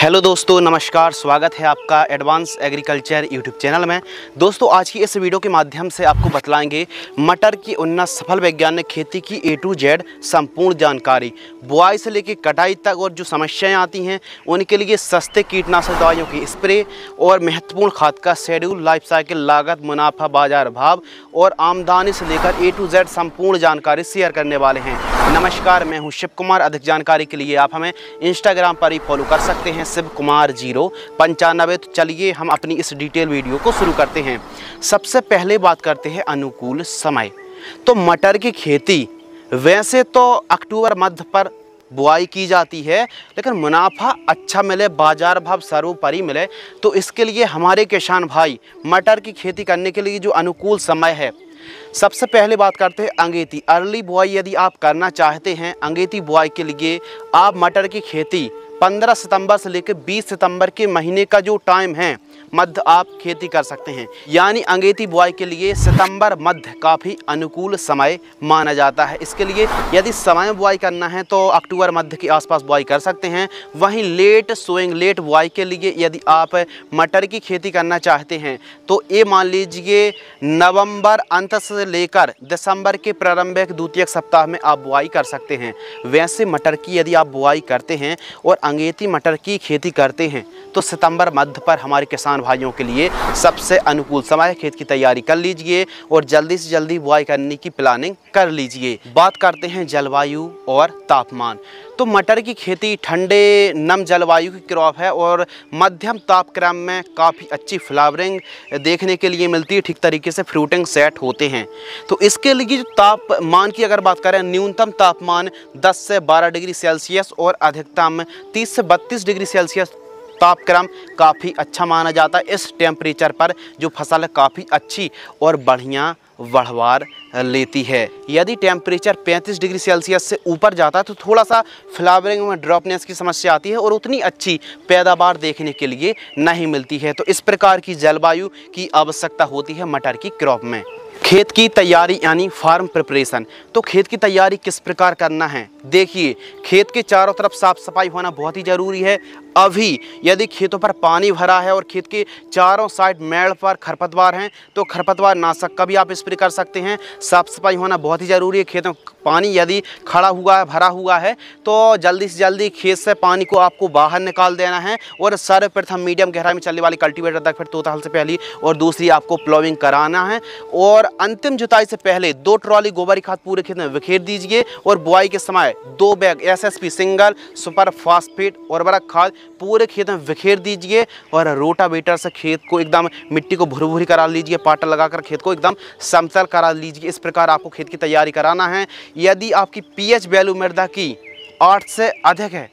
Hello दोस्तों, नमस्कार। स्वागत है आपका एडवांस एग्रीकल्चर यूट्यूब चैनल में। दोस्तों, आज की इस वीडियो के माध्यम से आपको बतलाएंगे मटर की उन्नत सफल वैज्ञानिक खेती की A to Z संपूर्ण जानकारी, बुआई से लेकर कटाई तक, और जो समस्याएं आती हैं उनके लिए सस्ते कीटनाशक दवाइयों की स्प्रे और महत्वपूर्ण खाद का शेड्यूल, लाइफ साइकिल, लागत, मुनाफा, बाजार भाव और आमदनी से लेकर A to Z संपूर्ण जानकारी शेयर करने वाले हैं। नमस्कार, मैं हूं शिव कुमार। अधिक जानकारी के लिए आप हमें इंस्टाग्राम पर ही फॉलो कर सकते हैं, शिव कुमार 095। तो चलिए हम अपनी इस डिटेल वीडियो को शुरू करते हैं। सबसे पहले बात करते हैं अनुकूल समय। तो मटर की खेती वैसे तो अक्टूबर मध्य पर बुआई की जाती है, लेकिन मुनाफा अच्छा मिले, बाजार भाव सर्वोपरि मिले, तो इसके लिए हमारे किसान भाई मटर की खेती करने के लिए जो अनुकूल समय है, सबसे पहले बात करते हैं अंगेती। अर्ली बुआई यदि आप करना चाहते हैं, अंगेती बुआई के लिए आप मटर की खेती 15 सितंबर से लेकर 20 सितंबर के महीने का जो टाइम है मध्य आप खेती कर सकते हैं। यानी अंगेती बुआई के लिए सितंबर मध्य काफ़ी अनुकूल समय माना जाता है। इसके लिए यदि समय बुआई करना है तो अक्टूबर मध्य के आसपास बुआई कर सकते हैं। वहीं लेट सोइंग, लेट बुआई के लिए यदि आप मटर की खेती करना चाहते हैं तो ये मान लीजिए नवंबर अंत से लेकर दिसंबर के प्रारंभिक द्वितीय सप्ताह में आप बुआई कर सकते हैं। वैसे मटर की यदि आप बुआई करते हैं और अंगेती मटर की खेती करते हैं तो सितंबर मध्य पर हमारे किसान भाइयों के लिए सबसे अनुकूल समय है। खेत की तैयारी कर लीजिए और जल्दी से जल्दी बुआई करने की प्लानिंग कर लीजिए। बात करते हैं जलवायु और तापमान। तो मटर की खेती ठंडे नम जलवायु की क्रॉप है और मध्यम तापक्रम में काफ़ी अच्छी फ्लावरिंग देखने के लिए मिलती है, ठीक तरीके से फ्रूटिंग सेट होते हैं। तो इसके लिए जो तापमान की अगर बात करें, न्यूनतम तापमान 10 से 12 डिग्री सेल्सियस और अधिकतम 30 से 32 डिग्री सेल्सियस तापक्रम काफ़ी अच्छा माना जाता है। इस टेम्परेचर पर जो फसल काफ़ी अच्छी और बढ़िया बढ़वार लेती है। यदि टेम्परेचर 35 डिग्री सेल्सियस से ऊपर जाता है तो थोड़ा सा फ्लावरिंग में ड्रॉपनेस की समस्या आती है और उतनी अच्छी पैदावार देखने के लिए नहीं मिलती है। तो इस प्रकार की जलवायु की आवश्यकता होती है मटर की क्रॉप में। खेत की तैयारी यानी फार्म प्रिपरेशन। तो खेत की तैयारी किस प्रकार करना है, देखिए, खेत के चारों तरफ साफ सफाई होना बहुत ही ज़रूरी है। अभी यदि खेतों पर पानी भरा है और खेत के चारों साइड मेड़ पर खरपतवार हैं तो खरपतवार नाशक का भी आप स्प्रे कर सकते हैं। साफ सफाई होना बहुत ही ज़रूरी है। खेतों में पानी यदि खड़ा हुआ है, भरा हुआ है, तो जल्दी से जल्दी खेत से पानी को आपको बाहर निकाल देना है और सर्वप्रथम मीडियम गहराई में चलने वाली कल्टीवेटर तक, फिर तोता हल से पहली और दूसरी आपको प्लोविंग कराना है। और अंतिम जुताई से पहले 2 ट्रॉली गोबर खाद पूरे खेत में बिखेर दीजिए और बुआई के समय 2 bag SSP single super phosphate उर्वरक खाद पूरे खेत में बिखेर दीजिए और रोटावेटर से खेत को एकदम मिट्टी को भुरी भुरी करा लीजिए, पाटा लगाकर खेत को एकदम समतल करा लीजिए। इस प्रकार आपको खेत की तैयारी कराना है। यदि आपकी pH वैल्यू मृदा की 8 से अधिक है,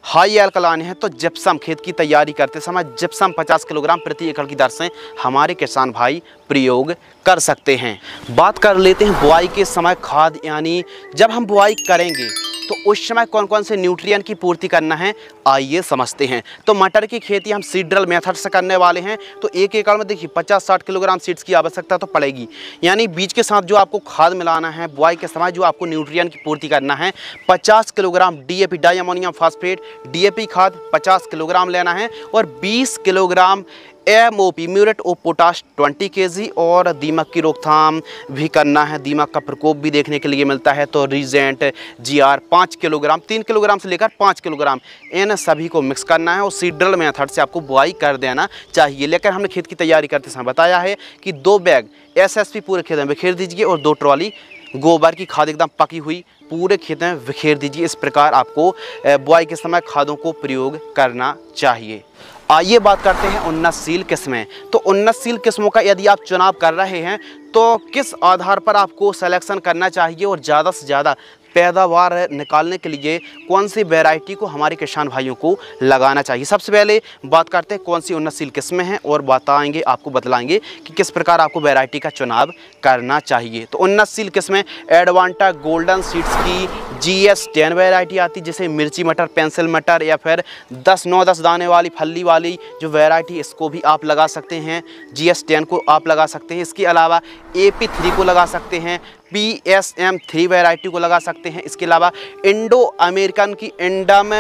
हाई एल्कलाइन है, तो जिप्सम खेत की तैयारी करते समय जिप्सम 50 किलोग्राम प्रति एकड़ की दर से हमारे किसान भाई प्रयोग कर सकते हैं। बात कर लेते हैं बुआई के समय खाद, यानी जब हम बुआई करेंगे तो उस समय कौन कौन से न्यूट्रिएंट की पूर्ति करना है, आइए समझते हैं। तो मटर की खेती हम सीडरल मेथड से करने वाले हैं। तो 1 एकड़ में देखिए 50-60 किलोग्राम सीड्स की आवश्यकता तो पड़ेगी। यानी बीज के साथ जो आपको खाद मिलाना है, बुआई के समय जो आपको न्यूट्रिएंट की पूर्ति करना है, 50 kilogram DAP di ammonium phosphate DAP खाद 50 किलोग्राम लेना है और 20 kilogram MOP muriate of potash 20 kg और दीमक की रोकथाम भी करना है। दीमक का प्रकोप भी देखने के लिए मिलता है तो रीजेंट GR 5 किलोग्राम, 3 किलोग्राम से लेकर 5 किलोग्राम, इन सभी को मिक्स करना है और सीडरल मेथड से आपको बुआई कर देना चाहिए। लेकिन हमने खेत की तैयारी करते समय बताया है कि 2 बैग SSP पूरे खेत में बिखेर दीजिए और 2 ट्रॉली गोबर की खाद एकदम पकी हुई पूरे खेत में बिखेर दीजिए। इस प्रकार आपको बुआई के समय खादों को प्रयोग करना चाहिए। आइए बात करते हैं उन्नतशील किस्में। तो उन्नतशील किस्मों का यदि आप चुनाव कर रहे हैं तो किस आधार पर आपको सिलेक्शन करना चाहिए और ज़्यादा से ज़्यादा पैदावार निकालने के लिए कौन सी वैरायटी को हमारे किसान भाइयों को लगाना चाहिए। सबसे पहले बात करते हैं कौन सी उन्नतशील किस्में हैं और बताएंगे, आपको बतलाएंगे कि किस प्रकार आपको वैरायटी का चुनाव करना चाहिए। तो उन्नतशील किस्में एडवांटा गोल्डन सीड्स की GS10 वैरायटी आती है, जैसे मिर्ची मटर, पेंसिल मटर या फिर 10-9-10 दाने वाली फली वाली जो वैरायटी, इसको भी आप लगा सकते हैं। GS10 को आप लगा सकते हैं। इसके अलावा AP3 को लगा सकते हैं, PSM3 वैरायटी को लगा सकते हैं। इसके अलावा इंडो अमेरिकन की इंडम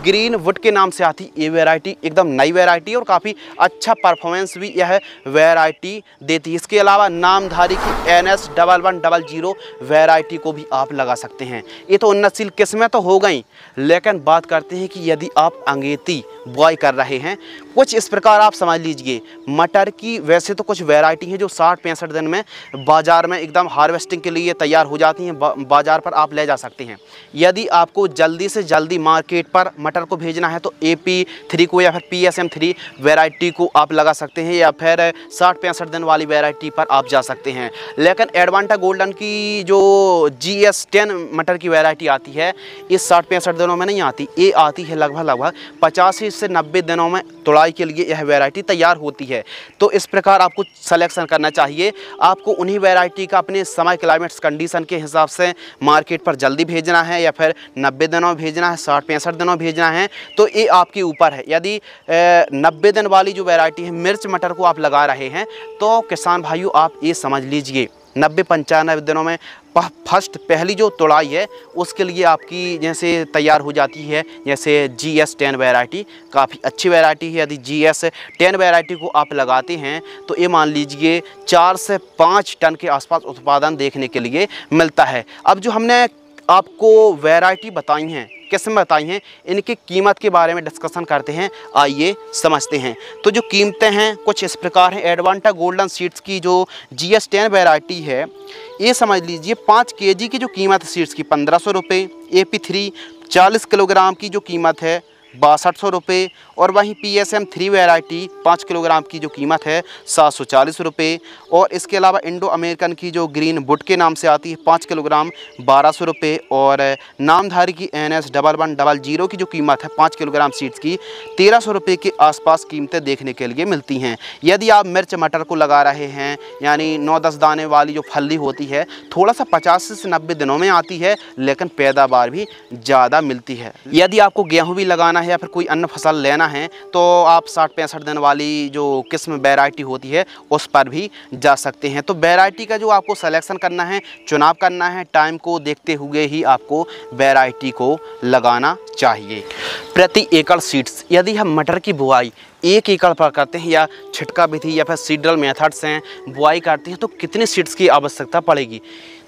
ग्रीन वुड के नाम से आती ये वैरायटी एकदम नई वैरायटी और काफ़ी अच्छा परफॉर्मेंस भी यह वैरायटी देती है। इसके अलावा नामधारी की NS1100 वैरायटी को भी आप लगा सकते हैं। ये तो उन्नतशील किस्में तो हो गई, लेकिन बात करते हैं कि यदि आप अंगेती बुआई कर रहे हैं, कुछ इस प्रकार आप समझ लीजिए। मटर की वैसे तो कुछ वैरायटी है जो 60-65 दिन में बाज़ार में एकदम हार्वेस्टिंग के लिए तैयार हो जाती हैं, बाज़ार पर आप ले जा सकते हैं। यदि आपको जल्दी से जल्दी मार्केट पर मटर को भेजना है तो AP3 को या फिर PSM3 वैरायटी को आप लगा सकते हैं, या फिर 60-65 दिन वाली वैरायटी पर आप जा सकते हैं। लेकिन एडवांटा गोल्डन की जो GS10 मटर की वैरायटी आती है, ये 60-65 दिनों में नहीं आती, ये आती है लगभग 85 से 90 दिनों में तुड़ाई के लिए यह वैरायटी तैयार होती है। तो इस प्रकार आपको सिलेक्शन करना चाहिए। आपको उन्हीं वैरायटी का अपने समय क्लाइमेट्स कंडीशन के हिसाब से मार्केट पर जल्दी भेजना है या फिर 90 दिनों में भेजना है, 60-65 दिनों में भेजना है, तो ये आपके ऊपर है। यदि 90 दिन वाली जो वैरायटी है मिर्च मटर को आप लगा रहे हैं तो किसान भाइयों आप ये समझ लीजिए 90-95 दिनों में फर्स्ट पहली जो तुड़ाई है उसके लिए आपकी जैसे तैयार हो जाती है। जैसे GS10 वैरायटी काफ़ी अच्छी वैरायटी है। यदि GS10 वैरायटी को आप लगाते हैं तो ये मान लीजिए 4 से 5 टन के आसपास उत्पादन देखने के लिए मिलता है। अब जो हमने आपको वैरायटी बताई हैं, किस्म बताई हैं, इनकी कीमत के बारे में डिस्कशन करते हैं, आइए समझते हैं। तो जो कीमतें हैं कुछ इस प्रकार हैं। एडवांटा गोल्डन सीड्स की जो GS10 वैरायटी है, ये समझ लीजिए 5 kg की जो कीमत है सीड्स की 1500 रुपये, AP3 40 किलोग्राम की जो कीमत है 6200 रुपये, और वहीं PSM3 वैरायटी 5 किलोग्राम की जो कीमत है 740 रुपये, और इसके अलावा इंडो अमेरिकन की जो ग्रीन वुड के नाम से आती है 5 किलोग्राम 1200 रुपये, और नामधारी की NS1100 की जो कीमत है 5 किलोग्राम सीड्स की 1300 रुपये के आसपास कीमतें देखने के लिए मिलती हैं। यदि आप मिर्च मटर को लगा रहे हैं, यानी 9-10 दाने वाली जो फली होती है, थोड़ा सा 50 से 90 दिनों में आती है, लेकिन पैदावार भी ज़्यादा मिलती है। यदि आपको गेहूँ भी लगाना है या फिर कोई अन्य फसल लेना है तो आप 60-65 दिन वाली जो किस्म वैरायटी होती है उस पर भी जा सकते हैं। तो वैरायटी का जो आपको सिलेक्शन करना है, चुनाव करना है, टाइम को देखते हुए ही आपको वैरायटी को लगाना चाहिए। प्रति एकड़ सीड्स, यदि हम मटर की बुआई 1 एकड़ पर करते हैं या छिटका विधि या फिर सीडरल मेथड से बुआई करते हैं तो कितने सीड्स की आवश्यकता पड़ेगी?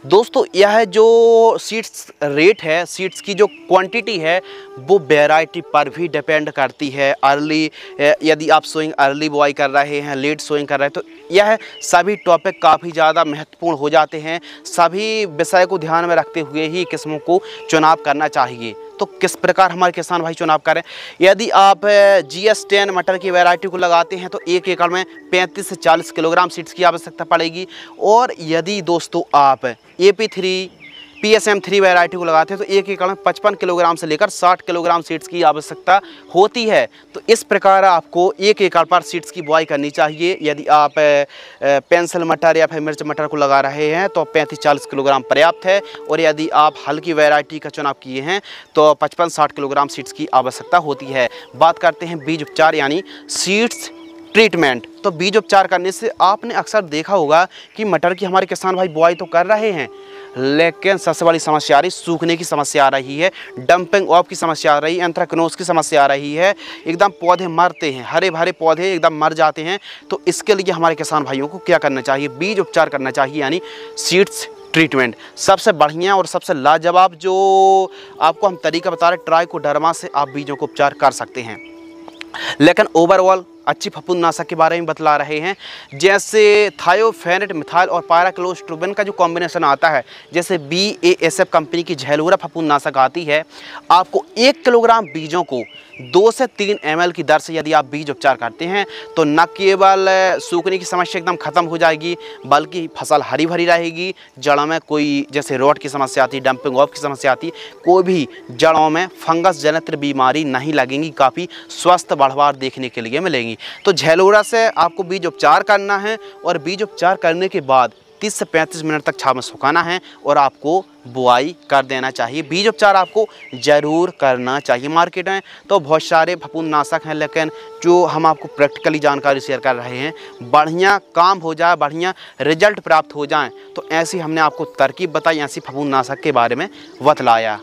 दोस्तों यह जो सीड्स रेट है, सीड्स की जो क्वांटिटी है वो वैरायटी पर भी डिपेंड करती है। अर्ली यदि आप सोइंग अर्ली बुआई कर रहे हैं, लेट सोइंग कर रहे हैं, तो यह सभी टॉपिक काफ़ी ज़्यादा महत्वपूर्ण हो जाते हैं। सभी विषय को ध्यान में रखते हुए ही किस्मों को चुनाव करना चाहिए। तो किस प्रकार हमारे किसान भाई चुनाव करें? यदि आप GS10 मटर की वैरायटी को लगाते हैं तो 1 एकड़ में 35 से 40 किलोग्राम सीड्स की आवश्यकता पड़ेगी, और यदि दोस्तों आप AP3 PSM3 वैरायटी को लगाते हैं तो 1 एकड़ में 55 किलोग्राम से लेकर 60 किलोग्राम सीड्स की आवश्यकता होती है। तो इस प्रकार आपको 1 एकड़ पर सीड्स की बुआई करनी चाहिए। यदि आप पेंसिल मटर या फिर मिर्च मटर को लगा रहे हैं तो 35-40 किलोग्राम पर्याप्त है, और यदि आप हल्की वैरायटी का चुनाव किए हैं तो 55-60 किलोग्राम सीड्स की आवश्यकता होती है। बात करते हैं बीज उपचार यानी सीड्स ट्रीटमेंट। तो बीज उपचार करने से आपने अक्सर देखा होगा कि मटर की हमारे किसान भाई बुआई तो कर रहे हैं, लेकिन सबसे बड़ी समस्या आ रही, सूखने की समस्या आ रही है, डंपिंग ऑफ की समस्या आ रही है, एंथ्रेक्नोज की समस्या आ रही है, एकदम पौधे मरते हैं, हरे भरे पौधे एकदम मर जाते हैं। तो इसके लिए हमारे किसान भाइयों को क्या करना चाहिए? बीज उपचार करना चाहिए, यानी सीड्स ट्रीटमेंट। सबसे बढ़िया और सबसे लाजवाब जो आपको हम तरीका बता रहे, ट्राइकोडर्मा से आप बीजों को उपचार कर सकते हैं। लेकिन ओवरऑल अच्छी फफूंदनाशक के बारे में बतला रहे हैं, जैसे थायोफेनेट मिथाइल और पायराक्लोस्ट्रोबिन का जो कॉम्बिनेशन आता है, जैसे BASF कंपनी की झैलूरा फफूंदनाशक आती है। आपको 1 किलोग्राम बीजों को 2 से 3 ml की दर से यदि आप बीज उपचार करते हैं तो न केवल सूखने की समस्या एकदम ख़त्म हो जाएगी, बल्कि फसल हरी भरी रहेगी। जड़ों में कोई जैसे रोट की समस्या आती, डंपिंग ऑफ की समस्या आती, कोई भी जड़ों में फंगस जनित बीमारी नहीं लगेंगी, काफ़ी स्वस्थ बढ़वार देखने के लिए मिलेंगी। तो झैलूरा से आपको बीज उपचार करना है, और बीज उपचार करने के बाद 30 से 35 मिनट तक छांव में सुखाना है और आपको बुआई कर देना चाहिए। बीज उपचार आपको ज़रूर करना चाहिए। मार्केट में तो बहुत सारे फफूंदनाशक हैं, लेकिन जो हम आपको प्रैक्टिकली जानकारी शेयर कर रहे हैं, बढ़िया काम हो जाए, बढ़िया रिजल्ट प्राप्त हो जाए, तो ऐसी हमने आपको तरकीब बताई, ऐसी फफूंदनाशक के बारे में बतलाया।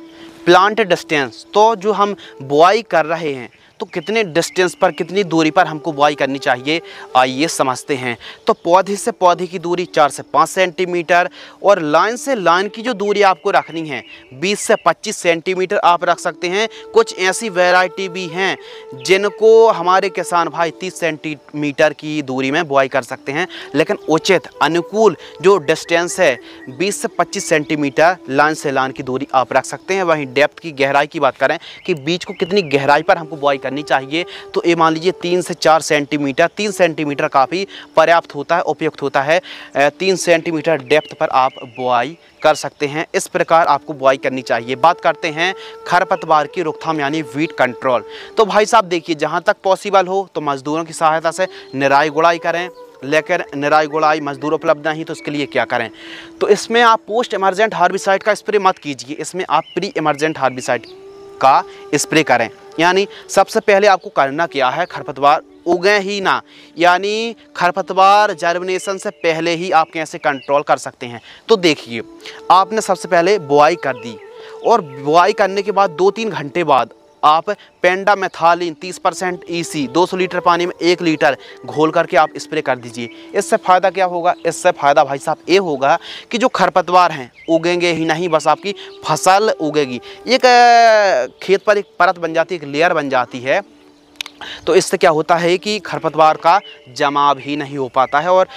प्लांट डिस्टेंस, तो जो हम बुआई कर रहे हैं तो कितने डिस्टेंस पर, कितनी दूरी पर हमको बुआई करनी चाहिए, आइए समझते हैं। तो पौधे से पौधे की दूरी 4 से 5 सेंटीमीटर, और लाइन से लाइन की जो दूरी आपको रखनी है 20 से 25 सेंटीमीटर आप रख सकते हैं। कुछ ऐसी वैरायटी भी हैं जिनको हमारे किसान भाई 30 सेंटीमीटर की दूरी में बुआई कर सकते हैं, लेकिन उचित अनुकूल जो डिस्टेंस है 20 से 25 सेंटीमीटर लाइन से लाइन की दूरी आप रख सकते हैं। वहीं डेप्थ की गहराई की बात करें कि बीज को कितनी गहराई पर हमको बुआई करनी चाहिए, तो ये मान लीजिए 3 से 4 सेंटीमीटर, 3 सेंटीमीटर काफ़ी पर्याप्त होता है, उपयुक्त होता है। 3 सेंटीमीटर डेप्थ पर आप बुआई कर सकते हैं। इस प्रकार आपको बुआई करनी चाहिए। बात करते हैं खरपतवार की रोकथाम यानी वीड कंट्रोल। तो भाई साहब देखिए, जहाँ तक पॉसिबल हो तो मज़दूरों की सहायता से निराई गुड़ाई करें, लेकर निराई गुड़ाई मजदूर उपलब्ध नहीं तो उसके लिए क्या करें, तो इसमें आप पोस्ट इमरजेंट हार्बिसाइड का स्प्रे मत कीजिए, इसमें आप प्री इमरजेंट हार्बिसाइड का स्प्रे करें। यानी सबसे पहले आपको करना क्या है, खरपतवार उगे ही ना, यानी खरपतवार जर्मिनेशन से पहले ही आप कैसे कंट्रोल कर सकते हैं। तो देखिए, आपने सबसे पहले बुआई कर दी, और बुआई करने के बाद 2-3 घंटे बाद आप पेंडामेथालिन 30% EC 200 लीटर पानी में 1 लीटर घोल करके आप स्प्रे कर दीजिए। इससे फ़ायदा क्या होगा, इससे फ़ायदा भाई साहब ये होगा कि जो खरपतवार हैं उगेंगे ही नहीं, बस आपकी फसल उगेगी। एक खेत पर एक परत बन जाती है, एक लेयर बन जाती है, तो इससे क्या होता है कि खरपतवार का जमाव ही नहीं हो पाता है और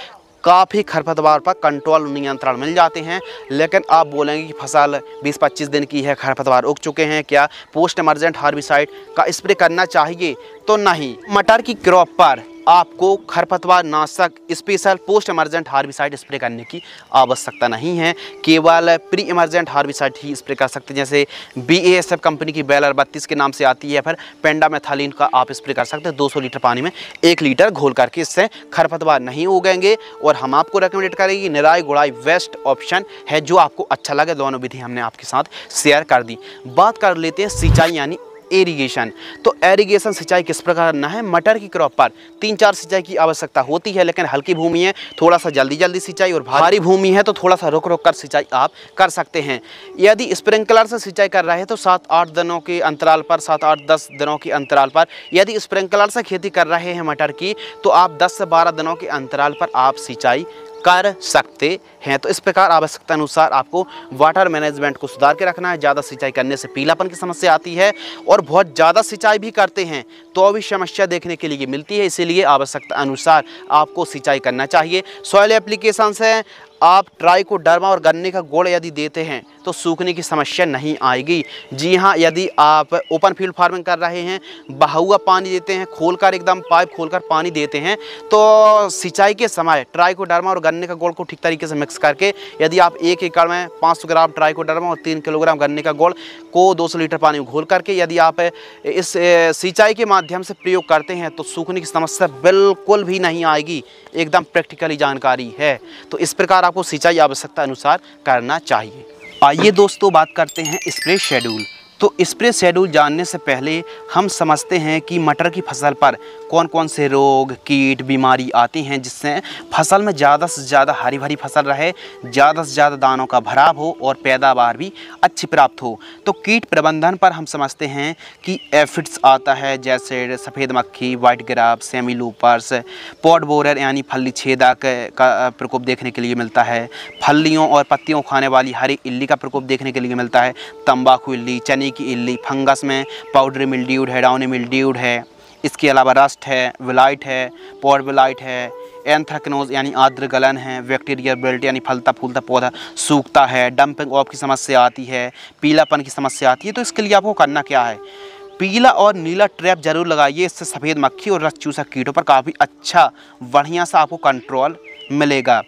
काफ़ी खरपतवार पर कंट्रोल, नियंत्रण मिल जाते हैं। लेकिन आप बोलेंगे कि फसल 20-25 दिन की है, खरपतवार उग चुके हैं, क्या पोस्ट इमरजेंट हार्बिसाइड का स्प्रे करना चाहिए? तो नहीं। मटर की क्रॉप पर आपको खरपतवार नाशक special post emergent herbicide spray करने की आवश्यकता नहीं है, केवल प्री इमरजेंट हार्बिसाइड ही स्प्रे कर सकते हैं। जैसे BASF कंपनी की बेलर 32 के नाम से आती है, फिर पेंडामेथालिन का आप स्प्रे कर सकते हैं 200 लीटर पानी में 1 लीटर घोल करके। इससे खरपतवार नहीं उगेंगे और हम आपको रिकमेंडेड करेंगे निराई गुड़ाई बेस्ट ऑप्शन है, जो आपको अच्छा लगे। दोनों विधि हमने आपके साथ शेयर कर दी। बात कर लेते हैं सिंचाई यानी एरीगेशन। तो एरीगेशन सिंचाई किस प्रकार करना है, मटर की क्रॉप पर 3-4 सिंचाई की आवश्यकता होती है, लेकिन हल्की भूमि है थोड़ा सा जल्दी सिंचाई, और भारी भूमि है तो थोड़ा सा रुक कर सिंचाई आप कर सकते हैं। यदि स्प्रिंकलर से सिंचाई कर रहे हैं तो 7-8 दिनों के अंतराल पर, 7-8-10 दिनों के अंतराल पर। यदि स्प्रिंकलर से खेती कर रहे हैं मटर की तो आप 10 से 12 दिनों के अंतराल पर आप सिंचाई कर सकते हैं। तो इस प्रकार आवश्यकता अनुसार आपको वाटर मैनेजमेंट को सुधार के रखना है। ज़्यादा सिंचाई करने से पीलापन की समस्या आती है, और बहुत ज़्यादा सिंचाई भी करते हैं तो भी समस्या देखने के लिए मिलती है। इसीलिए आवश्यकता अनुसार आपको सिंचाई करना चाहिए। सॉइल एप्लीकेशन से आप ट्राइकोडर्मा और गन्ने का गुड़ यदि देते हैं तो सूखने की समस्या नहीं आएगी। जी हाँ, यदि आप ओपन फील्ड फार्मिंग कर रहे हैं, बहा हुआ पानी देते हैं, खोलकर एकदम पाइप खोलकर पानी देते हैं, तो सिंचाई के समय ट्राइकोडर्मा और गन्ने का गुड़ को ठीक तरीके से मिक्स करके, यदि आप 1 एकड़ में 500 ग्राम ट्राइकोडर्मा और 3 किलोग्राम गन्ने का गुड़ को 200 लीटर पानी में घोल करके यदि आप इस सिंचाई के माध्यम से प्रयोग करते हैं तो सूखने की समस्या बिल्कुल भी नहीं आएगी। एकदम प्रैक्टिकली जानकारी है। तो इस प्रकार आपको सिंचाई आवश्यकता अनुसार करना चाहिए। आइए दोस्तों, बात करते हैं स्प्रे शेड्यूल। तो स्प्रे शेड्यूल जानने से पहले हम समझते हैं कि मटर की फसल पर कौन कौन से रोग, कीट, बीमारी आती हैं जिससे फसल में ज़्यादा से ज़्यादा हरी भरी फसल रहे, ज़्यादा से ज़्यादा दानों का भराव हो और पैदावार भी अच्छी प्राप्त हो। तो कीट प्रबंधन पर हम समझते हैं कि एफिड्स आता है, जैसे सफ़ेद मक्खी, वाइट ग्राफ, सेमीलूपर्स, पॉड बोरर यानी फली छेदक का प्रकोप देखने के लिए मिलता है। फलियों और पत्तियों खाने वाली हरी इल्ली का प्रकोप देखने के लिए मिलता है। तंबाकू इल्ली, चने की इल्ली, फंगस में पाउडरी मिल्ड्यूड है, डाउनी मिल्ड्यूड है। इसके अलावा रस्ट है, विलाइट है, पॉड विलाइट है, एंथ्रेक्नोज यानी आर्द्र गलन है, बैक्टीरिया बेल्ट यानी फलता फूलता पौधा सूखता है, डंपिंग ऑफ की समस्या आती है, पीलापन की समस्या आती है। तो इसके लिए आपको करना क्या है, पीला और नीला ट्रैप जरूर लगाइए। इससे सफ़ेद मक्खी और रस चूसक कीटों पर काफ़ी अच्छा बढ़िया सा आपको कंट्रोल मिलेगा।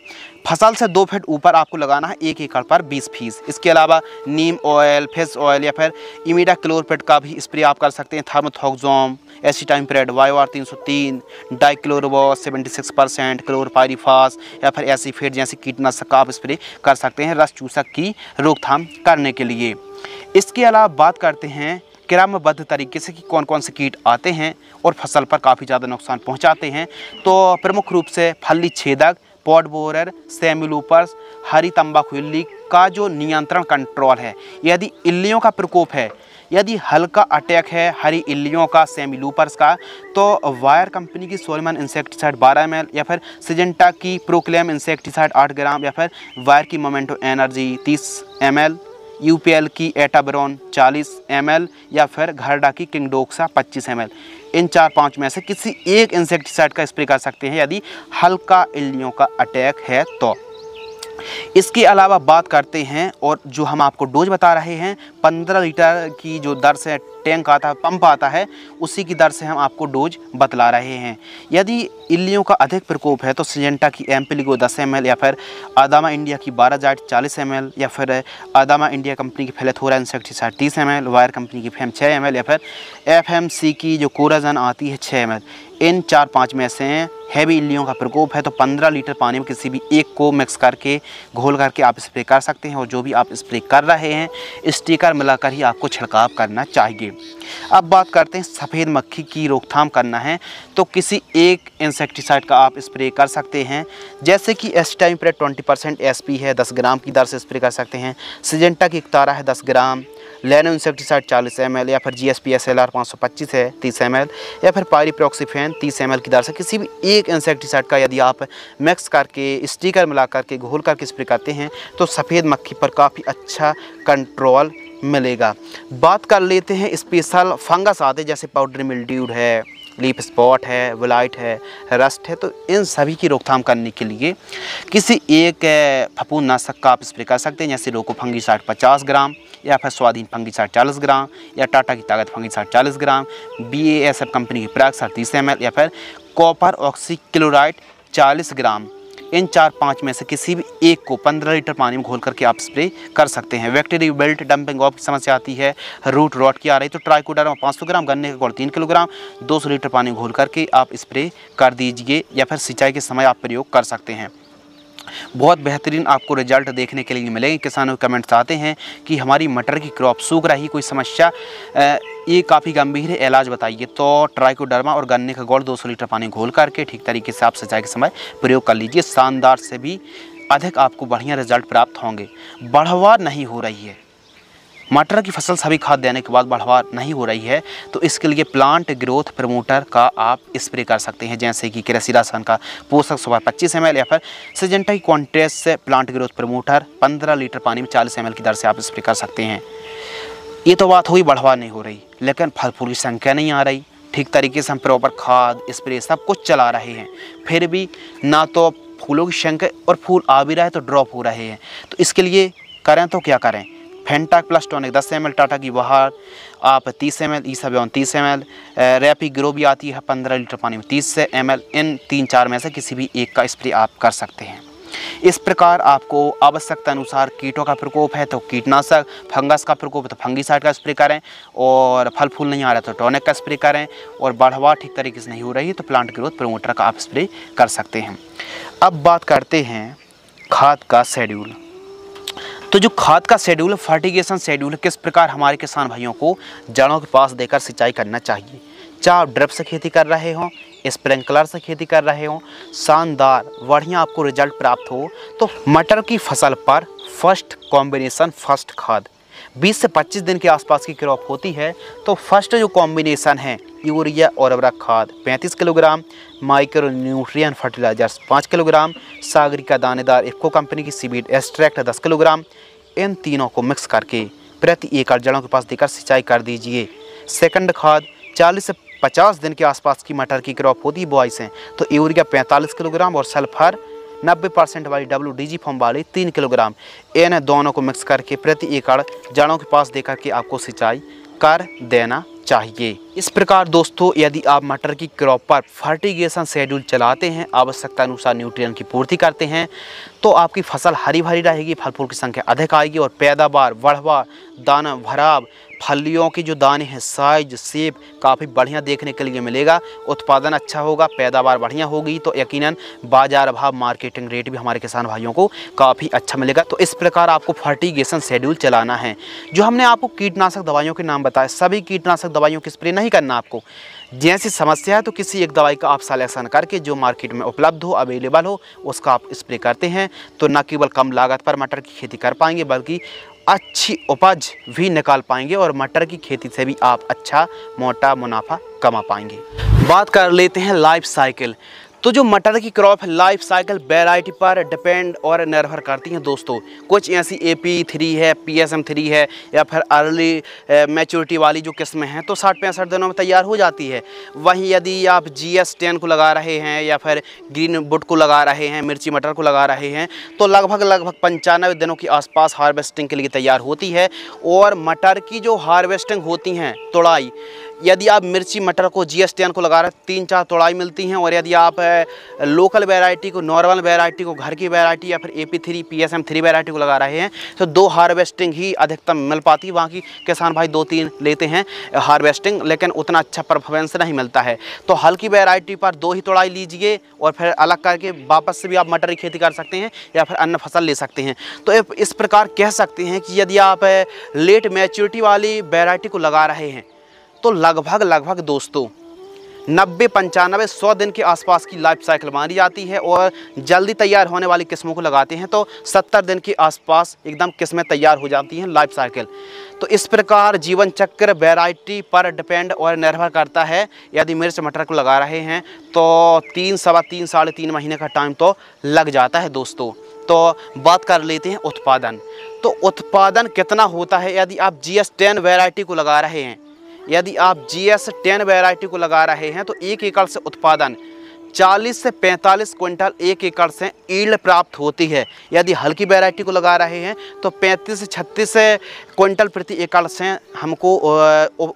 फसल से 2 फीट ऊपर आपको लगाना है 1 एकड़ पर 20 पीस। इसके अलावा नीम ऑयल, फिश ऑयल या फिर इमिडाक्लोरपिड का भी स्प्रे आप कर सकते हैं। थर्मोथोक्सोम, एसिटाइमप्रेड, वाईवार 303, डाइक्लोरोबॉस 76%, क्लोरपाइरिफास या फिर एसीफेट जैसे कीटनाशक का आप स्प्रे कर सकते हैं रस चूसक की रोकथाम करने के लिए। इसके अलावा बात करते हैं क्रमबद्ध तरीके से कि कौन कौन से कीट आते हैं और फसल पर काफ़ी ज़्यादा नुकसान पहुंचाते हैं। तो प्रमुख रूप से फली छेदक, पॉड बोरर, सेमिलूपर्स, हरी तंबाकू इल्ली का जो नियंत्रण कंट्रोल है। यदि इल्लियों का प्रकोप है, यदि हल्का अटैक है हरी इल्लियों का, सेमिलूपर्स का, तो वायर कंपनी की सोलमन इंसेक्टिसाइड 12 ml या फिर सिजेंटा की प्रोक्लेम इंसेक्टिसाइड 8 ग्राम या फिर वायर की मोमेंटो एनर्जी 30 ml, यूपीएल की एटाब्रोन 40 ml या फिर घरडा की किंगडोक्सा 25 ml। इन 4-5 में से किसी एक इंसेक्टिसाइड का स्प्रे कर सकते हैं यदि हल्का इल्लियों का अटैक है तो। इसके अलावा बात करते हैं, और जो हम आपको डोज बता रहे हैं 15 लीटर की जो दर से टैंक आता है, पंप आता है, उसी की दर से हम आपको डोज बतला रहे हैं। यदि इल्लियों का अधिक प्रकोप है तो सिजेंटा की एम्पिलिगो 10 ml या फिर आदामा इंडिया की 12 जाइट 40 ml या फिर आदामा इंडिया कंपनी की फेलेथोरा इंसेक्टिसाइड 30 ml, वायर कंपनी की फेम 6 ml या फिर एफएमसी की जो कोराजन आती है 6 ml। इन 4-5 में से हैवी इल्लियों का प्रकोप है तो 15 लीटर पानी में किसी भी एक को मिक्स करके घोल करके आप स्प्रे कर सकते हैं, और जो भी आप स्प्रे कर रहे हैं स्टिकर मिलाकर ही आपको छिड़काव करना चाहिए। अब बात करते हैं सफ़ेद मक्खी की रोकथाम करना है तो किसी एक इंसेक्टिसाइड का आप स्प्रे कर सकते हैं, जैसे कि एस्टाइमप्रेड 20% एसपी है 10 ग्राम की दर से स्प्रे कर सकते हैं, सिजेंटा की इक्तारा है 10 ग्राम, लैनो इंसेक्टिसाइड 40 ml या फिर जीएसपी एसएलआर 525 है 30 ml या फिर पायरीप्रोक्सीफेन 30 ml की दर से किसी भी एक इंसेक्टिसाइड का यदि आप मिक्स करके स्टिकर मिला करके घोल करके स्प्रे करते हैं तो सफ़ेद मक्खी पर काफ़ी अच्छा कंट्रोल मिलेगा। बात कर लेते हैं स्पेशल फंगस आते जैसे पाउडर मिल्ड्यू है, लीफ स्पॉट है, विलाइट है, रस्ट है, तो इन सभी की रोकथाम करने के लिए किसी एक फफूंदनाशक का आप स्प्रे कर सकते हैं, जैसे रोको फंगीसाइड 50 ग्राम या फिर स्वाधीन फंगीसाइड 40 ग्राम या टाटा की ताकत फंगीसाइड 40 ग्राम, BASF कंपनी की प्रैक्सर 30 ml या फिर कॉपर ऑक्सीक्लोराइड 40 ग्राम। इन 4-5 में से किसी भी एक को 15 लीटर पानी में घोल करके आप स्प्रे कर सकते हैं। बैक्टीरिया बेल्ट डंपिंग ऑफ की समस्या आती है, रूट रॉट की आ रही तो ट्राइकोडर्मा 500 ग्राम, गन्ने का गुड़ 3 किलोग्राम 200 लीटर पानी में घोल करके आप स्प्रे कर दीजिए या फिर सिंचाई के समय आप प्रयोग कर सकते हैं। बहुत बेहतरीन आपको रिजल्ट देखने के लिए मिलेंगे। किसानों के कमेंट्स आते हैं कि हमारी मटर की क्रॉप सूख रही, कोई समस्या ये काफ़ी गंभीर है, इलाज बताइए। तो ट्राइकोडर्मा और गन्ने का गुड़ 200 लीटर पानी घोल करके ठीक तरीके से आप सिंचाई के समय प्रयोग कर लीजिए, शानदार से भी अधिक आपको बढ़िया रिजल्ट प्राप्त होंगे। बढ़वार नहीं हो रही है मटर की फसल, सभी खाद देने के बाद बढ़वार नहीं हो रही है तो इसके लिए प्लांट ग्रोथ प्रमोटर का आप स्प्रे कर सकते हैं, जैसे कि कृषि रसायन का पोषक सुपर 25 ml या फिर सिजेंटा की कॉन्ट्रेस्ट से प्लांट ग्रोथ प्रमोटर 15 लीटर पानी में 40 ml की दर से आप स्प्रे कर सकते हैं। ये तो बात हुई बढ़वार नहीं हो रही, लेकिन फल फूल की संख्या नहीं आ रही, ठीक तरीके से हम प्रॉपर खाद स्प्रे सब कुछ चला रहे हैं, फिर भी ना तो फूलों की संख्या और फूल आ भी रहा है तो ड्रॉप हो रहे हैं। तो इसके लिए करें तो क्या करें? फेंटाक प्लस टॉनिक 10 ml, टाटा की बहार आप 30 ml, ईसाबियोन 30 ml, रैपी ग्रो भी आती है 15 लीटर पानी में 30 ml। इन 3-4 में से किसी भी एक का स्प्रे आप कर सकते हैं। इस प्रकार आपको आवश्यकता अनुसार कीटों का प्रकोप है तो कीटनाशक, फंगस का प्रकोप है तो फंगीसाइड का स्प्रे करें, और फल फूल नहीं आ रहा तो टॉनिक का स्प्रे करें, और बढ़वार ठीक तरीके से नहीं हो रही है तो प्लांट ग्रोथ प्रमोटर का आप स्प्रे कर सकते हैं। अब बात करते हैं खाद का शेड्यूल। तो जो खाद का शेड्यूल है, फर्टिगेशन शेड्यूल है, किस प्रकार हमारे किसान भाइयों को जड़ों के पास देकर सिंचाई करना चाहिए। चाहे आप ड्रिप से खेती कर रहे हों, स्प्रिंकलर से खेती कर रहे हों, शानदार बढ़िया आपको रिजल्ट प्राप्त हो तो मटर की फसल पर फर्स्ट कॉम्बिनेशन, फर्स्ट खाद 20 से 25 दिन के आसपास की क्रॉप होती है तो फर्स्ट जो कॉम्बिनेशन है यूरिया और उर्वरक खाद 35 kilogram, micro nutrient fertilisers 5 kilogram, Sagarika दानेदार इफ्को कंपनी की सीवीड एक्सट्रैक्ट 10 किलोग्राम, इन तीनों को मिक्स करके प्रति एकड़ जड़ों के पास देकर सिंचाई कर दीजिए। सेकंड खाद 40 से 50 दिन के आसपास की मटर की क्रॉप होती है बुआई से तो यूरिया 45 किलोग्राम और सल्फर 90% वाली WDG फॉर्म वाली 3 किलोग्राम, इन दोनों को मिक्स करके प्रति एकड़ जड़ों के पास देकर के आपको सिंचाई कर देना चाहिए। इस प्रकार दोस्तों यदि आप मटर की क्रॉप पर फर्टिगेशन शेड्यूल चलाते हैं, आवश्यकता अनुसार न्यूट्रिएंट की पूर्ति करते हैं तो आपकी फसल हरी भरी रहेगी, फल फूल की संख्या अधिक आएगी और पैदावार, बढ़वा, दाना भराव, फलियों की जो दाने हैं साइज शेप काफ़ी बढ़िया देखने के लिए मिलेगा, उत्पादन अच्छा होगा, पैदावार बढ़िया होगी तो यकीनन बाजार भाव, मार्केटिंग रेट भी हमारे किसान भाइयों को काफ़ी अच्छा मिलेगा। तो इस प्रकार आपको फर्टिगेशन शेड्यूल चलाना है। जो हमने आपको कीटनाशक दवाइयों के नाम बताए, सभी कीटनाशक दवाइयों की स्प्रे नहीं करना आपको, जैसी समस्या है तो किसी एक दवाई का आप सलेक्शन करके जो मार्केट में उपलब्ध हो, अवेलेबल हो, उसका आप स्प्रे करते हैं तो न केवल कम लागत पर मटर की खेती कर पाएंगे बल्कि अच्छी उपज भी निकाल पाएंगे और मटर की खेती से भी आप अच्छा मोटा मुनाफा कमा पाएंगे। बात कर लेते हैं लाइफ साइकिल। तो जो मटर की क्रॉप लाइफ साइकिल वैरायटी पर डिपेंड और निर्भर करती हैं दोस्तों। कुछ ऐसी AP3 है, PSM3 है या फिर अर्ली मैच्योरिटी वाली जो किस्में हैं तो 60-65 दिनों में तैयार हो जाती है। वहीं यदि आप GS10 को लगा रहे हैं या फिर ग्रीन बुट को लगा रहे हैं, मिर्ची मटर को लगा रहे हैं तो लगभग 95 दिनों के आसपास हार्वेस्टिंग के लिए तैयार होती है। और मटर की जो हार्वेस्टिंग होती हैं तुड़ाई, यदि आप मिर्ची मटर को GS10 को लगा रहे हैं 3-4 तुड़ाई मिलती हैं और यदि आप लोकल वैरायटी को, नॉर्मल वैरायटी को, घर की वैरायटी या फिर AP3 PSM3 वैरायटी को लगा रहे हैं तो 2 हार्वेस्टिंग ही अधिकतम मिल पाती है। बाकी किसान भाई 2-3 लेते हैं हार्वेस्टिंग, लेकिन उतना अच्छा परफॉर्मेंस नहीं मिलता है। तो हल्की वैरायटी पर 2 ही तुड़ाई लीजिए और फिर अलग करके वापस से भी आप मटर की खेती कर सकते हैं या फिर अन्य फसल ले सकते हैं। तो इस प्रकार कह सकते हैं कि यदि आप लेट मैच्योरिटी वाली वैरायटी को लगा रहे हैं तो लगभग दोस्तों 90-95-100 दिन के आसपास की लाइफ साइकिल मानी जाती है। और जल्दी तैयार होने वाली किस्मों को लगाते हैं तो 70 दिन के आसपास एकदम किस्में तैयार हो जाती हैं लाइफ साइकिल। तो इस प्रकार जीवन चक्र वैरायटी पर डिपेंड और निर्भर करता है। यदि मिर्च मटर को लगा रहे हैं तो 3, सवा 3, साढ़े 3 महीने का टाइम तो लग जाता है दोस्तों। तो बात कर लेते हैं उत्पादन। तो उत्पादन कितना होता है यदि आप GS10 वैरायटी को लगा रहे हैं। यदि आप GS10 वैरायटी को लगा रहे हैं तो 1 एकड़ से उत्पादन 40 से 45 क्विंटल 1 एकड़ से ईल्ड प्राप्त होती है। यदि हल्की वैरायटी को लगा रहे हैं तो 35 से 36 क्विंटल प्रति एकड़ से हमको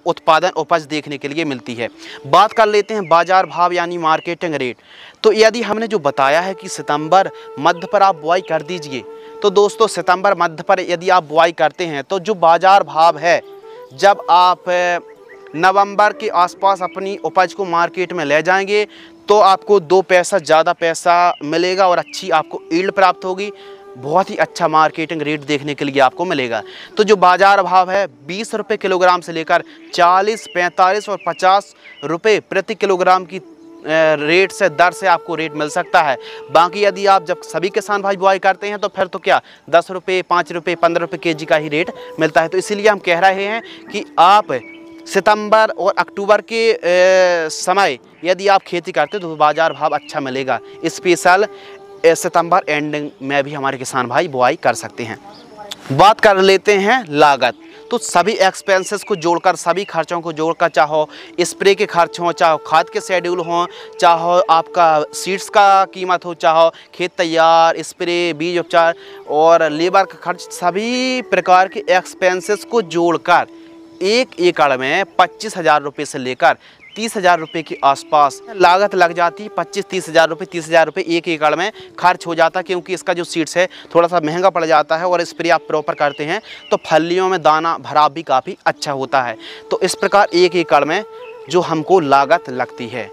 उत्पादन उपज देखने के लिए मिलती है। बात कर लेते हैं बाज़ार भाव यानी मार्केटिंग रेट। तो यदि हमने जो बताया है कि सितंबर मध्य पर आप बुआई कर दीजिए तो दोस्तों सितंबर मध्य पर यदि आप बुआई करते हैं तो जो बाज़ार भाव है, जब आप नवंबर के आसपास अपनी उपज को मार्केट में ले जाएंगे तो आपको 2 पैसा ज़्यादा पैसा मिलेगा और अच्छी आपको ईल्ड प्राप्त होगी। बहुत ही अच्छा मार्केटिंग रेट देखने के लिए आपको मिलेगा। तो जो बाज़ार भाव है 20 रुपये किलोग्राम से लेकर 40, 45 और 50 रुपये प्रति किलोग्राम की रेट से दर से आपको रेट मिल सकता है। बाकी यदि आप जब सभी किसान भाई बुआई करते हैं तो फिर तो क्या 10 रुपये, 5 रुपये, 15 रुपये kg का ही रेट मिलता है। तो इसीलिए हम कह रहे हैं कि आप सितंबर और अक्टूबर के समय यदि आप खेती करते तो बाज़ार भाव अच्छा मिलेगा। स्पेशल सितंबर एंडिंग में भी हमारे किसान भाई बुआई कर सकते हैं। बात कर लेते हैं लागत। तो सभी एक्सपेंसेस को जोड़कर, सभी खर्चों को जोड़कर, चाहे स्प्रे के खर्च हों, चाहे खाद के शेड्यूल हों, चाहे आपका सीड्स का कीमत हो, चाहे खेत तैयार, स्प्रे, बीज उपचार और लेबर का खर्च, सभी प्रकार के एक्सपेंसेस को जोड़कर 1 एकड़ में 25,000 रुपये से लेकर 30,000 रुपये के आसपास लागत लग जाती है। 25-30 हज़ार रुपये, 30 हज़ार रुपये 1 एकड़ में खर्च हो जाता है, क्योंकि इसका जो सीड्स है थोड़ा सा महंगा पड़ जाता है और स्प्रे आप प्रॉपर करते हैं तो फलियों में दाना भराव भी काफ़ी अच्छा होता है। तो इस प्रकार 1 एकड़ में जो हमको लागत लगती है।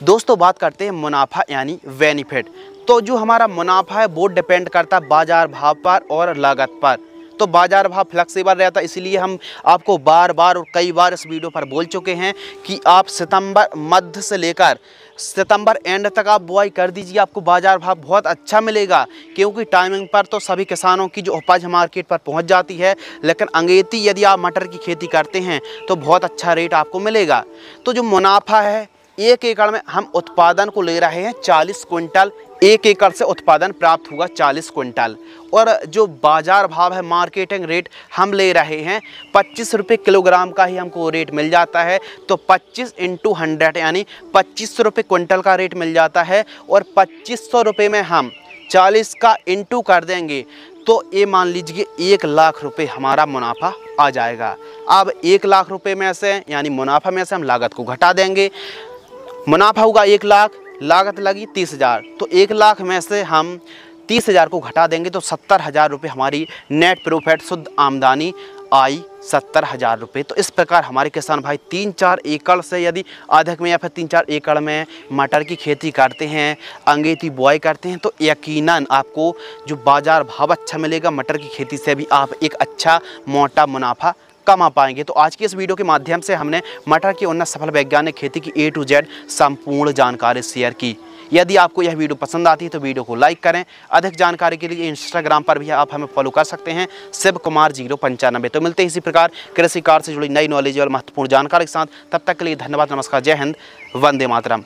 दोस्तों बात करते हैं मुनाफा यानी बेनिफिट। तो जो हमारा मुनाफा है वो डिपेंड करता है बाज़ार भाव पर और लागत पर। तो बाज़ार भाव फ्लेक्सिबल रहता है, इसीलिए हम आपको बार बार और कई बार इस वीडियो पर बोल चुके हैं कि आप सितंबर मध्य से लेकर सितंबर एंड तक आप बुआई कर दीजिए, आपको बाज़ार भाव बहुत अच्छा मिलेगा। क्योंकि टाइमिंग पर तो सभी किसानों की जो उपज मार्केट पर पहुंच जाती है, लेकिन अंगेती यदि आप मटर की खेती करते हैं तो बहुत अच्छा रेट आपको मिलेगा। तो जो मुनाफा है 1 एकड़ में हम उत्पादन को ले रहे हैं 40 क्विंटल, 1 एकड़ से उत्पादन प्राप्त हुआ 40 क्विंटल। और जो बाज़ार भाव है मार्केटिंग रेट हम ले रहे हैं 25 रुपये किलोग्राम का ही हमको रेट मिल जाता है। तो 25 × 100 यानी 2500 रुपये क्विंटल का रेट मिल जाता है। और 2500 रुपये में हम 40 का इंटू कर देंगे तो ये मान लीजिए 1 लाख रुपये हमारा मुनाफा आ जाएगा। अब 1 लाख रुपये में से यानी मुनाफा में से हम लागत को घटा देंगे। मुनाफा होगा 1 लाख, लागत लगी 30,000, तो 1 लाख में से हम 30,000 को घटा देंगे तो 70,000 रुपये हमारी नेट प्रॉफिट शुद्ध आमदनी आई 70,000 रुपये। तो इस प्रकार हमारे किसान भाई 3-4 एकड़ से यदि अधिक में या फिर 3-4 एकड़ में मटर की खेती करते हैं, अंगेती बुआई करते हैं तो यकीनन आपको जो बाज़ार भाव अच्छा मिलेगा, मटर की खेती से भी आप एक अच्छा मोटा मुनाफा कमा पाएंगे। तो आज की इस वीडियो के माध्यम से हमने मटर की उन्नत सफल वैज्ञानिक खेती की A to Z संपूर्ण जानकारी शेयर की। यदि आपको यह वीडियो पसंद आती है तो वीडियो को लाइक करें। अधिक जानकारी के लिए इंस्टाग्राम पर भी आप हमें फॉलो कर सकते हैं, शिव कुमार 095। तो मिलते हैं इसी प्रकार कृषि कार्य से जुड़ी नई नॉलेज और महत्वपूर्ण जानकारी के साथ। तब तक के लिए धन्यवाद, नमस्कार, जय हिंद, वंदे मातरम।